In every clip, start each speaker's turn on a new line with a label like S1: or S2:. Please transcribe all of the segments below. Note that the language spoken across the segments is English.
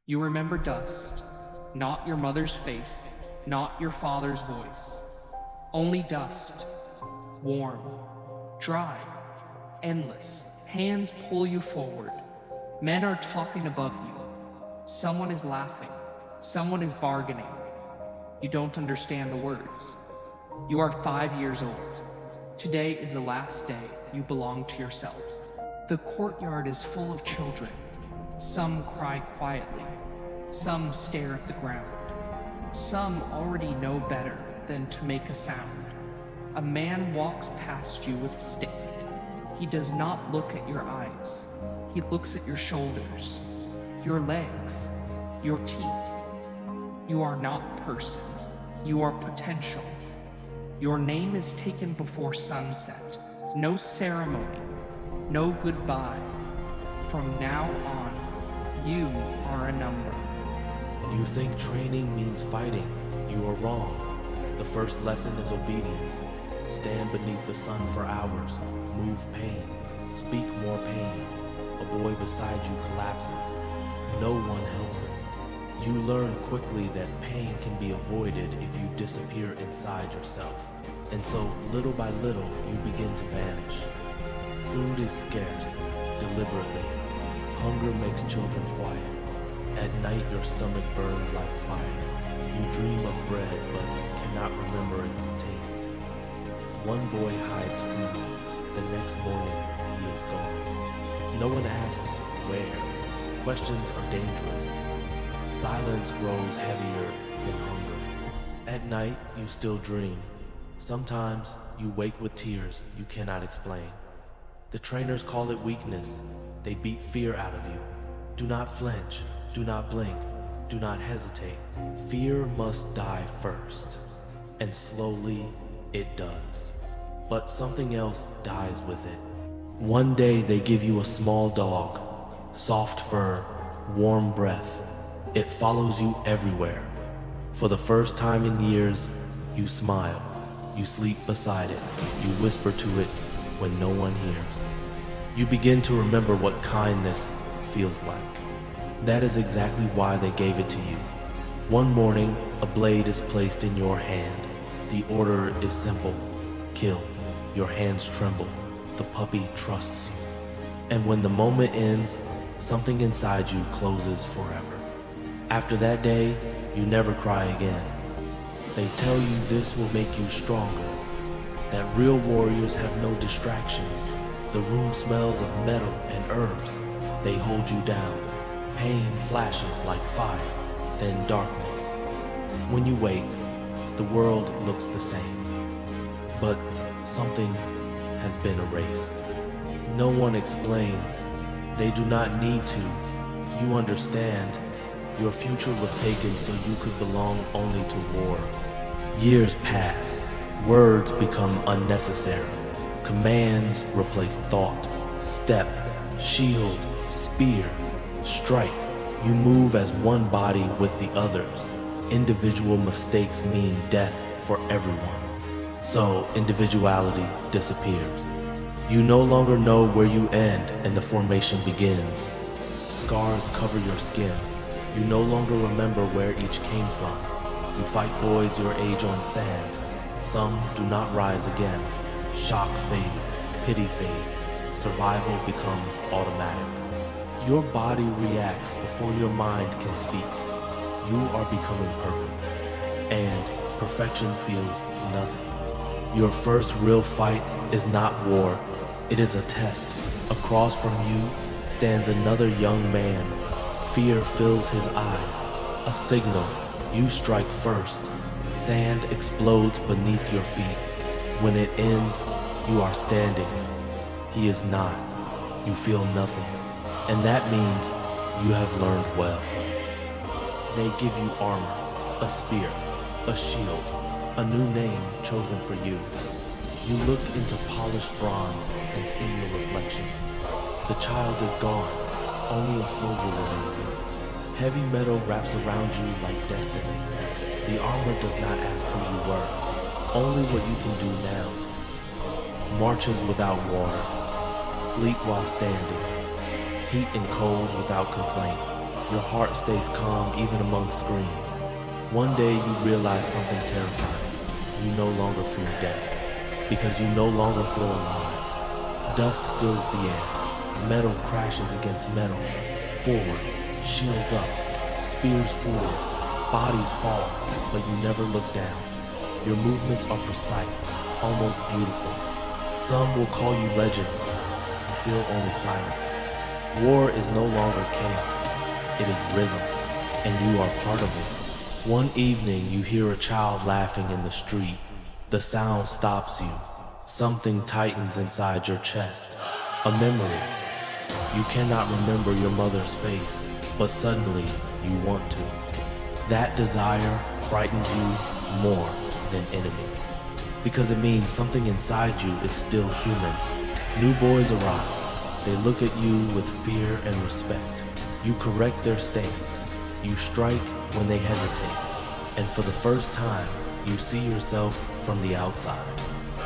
S1: You remember dust, not your mother's face, not your father's voice. Only dust, warm, dry, endless. Hands pull you forward. Men are talking above you. Someone is laughing. Someone is bargaining. You don't understand the words. You are 5 years old. Today is the last day you belong to yourself. The courtyard is full of children. Some cry quietly. Some stare at the ground. Some already know better than to make a sound. A man walks past you with a stick. He does not look at your eyes. He looks at your shoulders, your legs, your teeth. You are not person. You are potential. Your name is taken before sunset. No ceremony, no goodbye. From now on, you are a number.
S2: You think training means fighting. You are wrong. The first lesson is obedience. Stand beneath the sun for hours. Move pain. Speak more pain. A boy beside you collapses. No one helps him. You learn quickly that pain can be avoided if you disappear inside yourself. And so, little by little, you begin to vanish. Food is scarce, deliberately. Hunger makes children quiet. At night, your stomach burns like fire. You dream of bread, but cannot remember its taste. One boy hides food. The next morning, he is gone. No one asks where. Questions are dangerous. Silence grows heavier than hunger. At night, you still dream. Sometimes, you wake with tears you cannot explain. The trainers call it weakness. They beat fear out of you. Do not flinch. Do not blink. Do not hesitate. Fear must die first. And slowly, it does. But something else dies with it. One day they give you a small dog. Soft fur, warm breath. It follows you everywhere. For the first time in years, you smile. You sleep beside it. You whisper to it when no one hears. You begin to remember what kindness feels like. That is exactly why they gave it to you. One morning, a blade is placed in your hand. The order is simple. Kill. Your hands tremble. The puppy trusts you. And when the moment ends, something inside you closes forever. After that day, you never cry again. They tell you this will make you stronger. That real warriors have no distractions. The room smells of metal and herbs. They hold you down. Pain flashes like fire, then darkness. When you wake, the world looks the same. But something has been erased. No one explains. They do not need to. You understand. Your future was taken so you could belong only to war. Years pass. Words become unnecessary. Commands replace thought. Step, shield, spear, strike. You move as one body with the others. Individual mistakes mean death for everyone. So individuality disappears. You no longer know where you end and the formation begins. Scars cover your skin. You no longer remember where each came from. You fight boys your age on sand. Some do not rise again. Shock fades, pity fades. Survival becomes automatic. Your body reacts before your mind can speak. You are becoming perfect. And perfection feels nothing. Your first real fight is not war. It is a test. Across from you stands another young man. Fear fills his eyes. A signal. You strike first. Sand explodes beneath your feet. When it ends, you are standing. He is not. You feel nothing. And that means you have learned well. They give you armor, a spear, a shield, a new name chosen for you. You look into polished bronze and see your reflection. The child is gone. Only a soldier remains. Heavy metal wraps around you like destiny. The armor does not ask who you were, only what you can do now. Marches without water, sleep while standing, heat and cold without complaint. Your heart stays calm even among screams. One day you realize something terrifying. You no longer fear death, because you no longer feel alive. Dust fills the air. Metal crashes against metal. Forward, shields up, spears forward. Bodies fall, but you never look down. Your movements are precise, almost beautiful. Some will call you legends. You feel only silence. War is no longer chaos. It is rhythm, and you are part of it. One evening, you hear a child laughing in the street. The sound stops you. Something tightens inside your chest. A memory. You cannot remember your mother's face, but suddenly you want to. That desire frightens you more than enemies, because it means something inside you is still human. New boys arrive. They look at you with fear and respect. You correct their stance. You strike when they hesitate. And for the first time, you see yourself from the outside.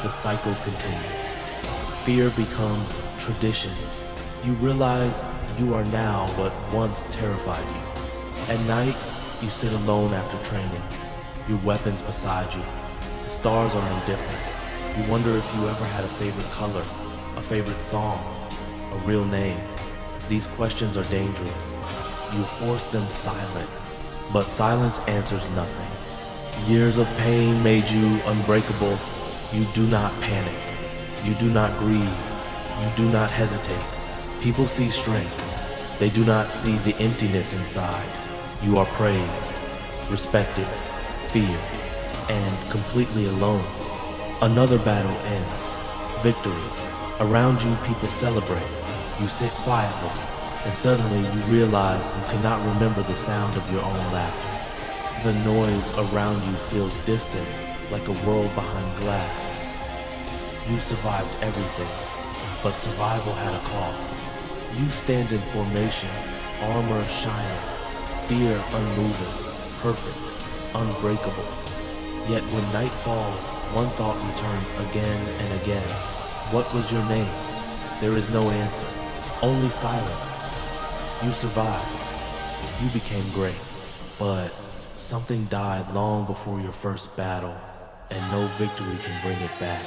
S2: The cycle continues. Fear becomes tradition. You realize you are now what once terrified you. At night, you sit alone after training, your weapons beside you. The stars are indifferent. You wonder if you ever had a favorite color, a favorite song, a real name. These questions are dangerous. You force them silent, but silence answers nothing. Years of pain made you unbreakable. You do not panic. You do not grieve. You do not hesitate. People see strength. They do not see the emptiness inside. You are praised, respected, feared, and completely alone. Another battle ends. Victory. Around you, people celebrate. You sit quietly, and suddenly you realize you cannot remember the sound of your own laughter. The noise around you feels distant, like a world behind glass. You survived everything, but survival had a cost. You stand in formation, armor shining, spear unmoving, perfect, unbreakable. Yet when night falls, one thought returns again and again. What was your name? There is no answer, only silence. You survived. You became great, but something died long before your first battle, and no victory can bring it back.